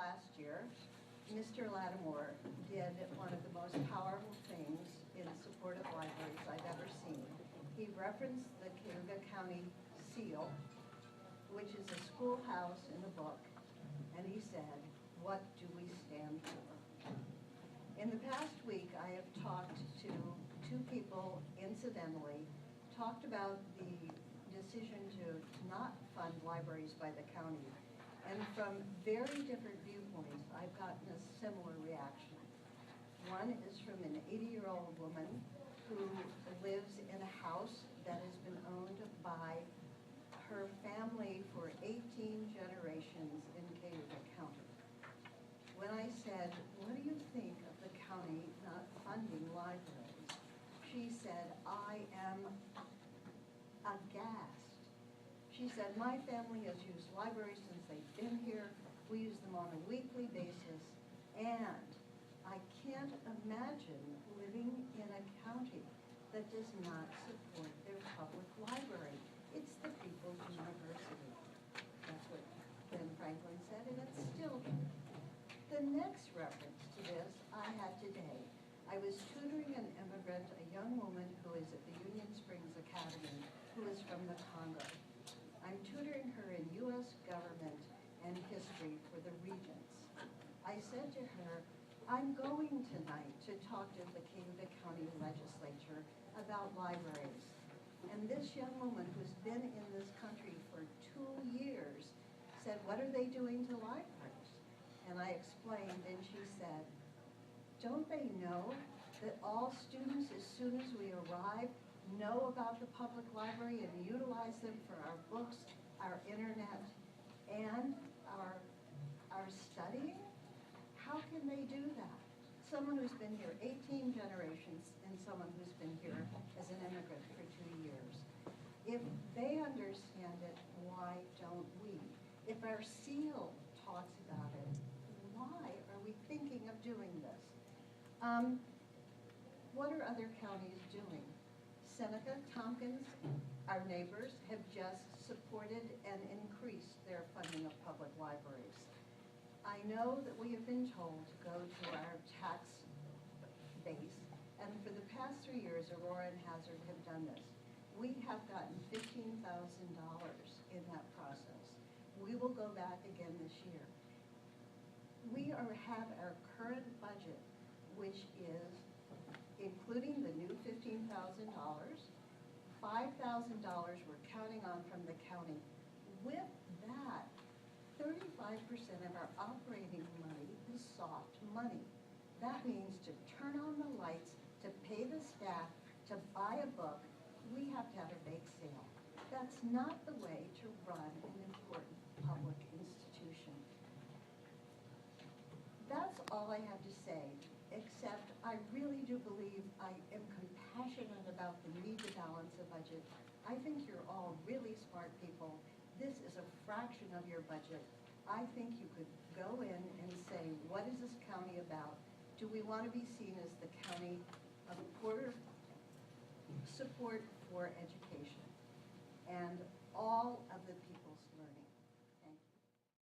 last year, Mr. Lattimore did one of the most powerful things in support of libraries I've ever seen. He referenced the Cayuga County seal, which is a schoolhouse in the book, and he said, "What do we stand for?" In the past week, I have talked to two people, incidentally, talked about the decision to not fund libraries by the county. And from very different viewpoints, I've gotten a similar reaction. One is from an 80-year-old woman who lives in a house that has been owned by her family for 18 generations in Cayuga County. When I said, "What do you think of the county not funding libraries?" she said, "I am aghast." She said, "My family has used libraries since they've been here. We use them on a weekly basis, and I can't imagine living in a county that does not support their public library. It's the People's University." That's what Ben Franklin said, and it's still true. The next reference to this I had today. I was tutoring an immigrant, a young woman who is at the Union Springs Academy, who is from the Congo. I'm tutoring her in U.S. government and history for the Regents. I said to her, "I'm going tonight to talk to the Cayuga County Legislature about libraries." And this young woman who's been in this country for 2 years said, "What are they doing to libraries?" And I explained, and she said, "Don't they know that all students, as soon as we arrive, know about the public library and utilize them for our books, our internet, and our studying? How can they do that?" Someone who's been here 18 generations and someone who's been here as an immigrant for 2 years. If they understand it, why don't we? If our seal talks about it, why are we thinking of doing this? What are other counties doing? Seneca, Tompkins, our neighbors, have just supported and increased their funding of public libraries. I know that we have been told to go to our tax base, and for the past 3 years, Aurora and Hazard have done this. We have gotten $15,000 in that process. We will go back again this year. We have our current budget, which is including the new $15,000, $5,000 we're counting on from the county. With that, 35% of our operating money is soft money. That means to turn on the lights, to pay the staff, to buy a book, we have to have a bake sale. That's not the way to run an important public institution. That's all I have to say, except I really do believe I am compassionate about the need to balance a budget. I think you're all really smart people. This is a fraction of your budget. I think you could go in and say, what is this county about? Do we want to be seen as the county of quarter support for education? And all of the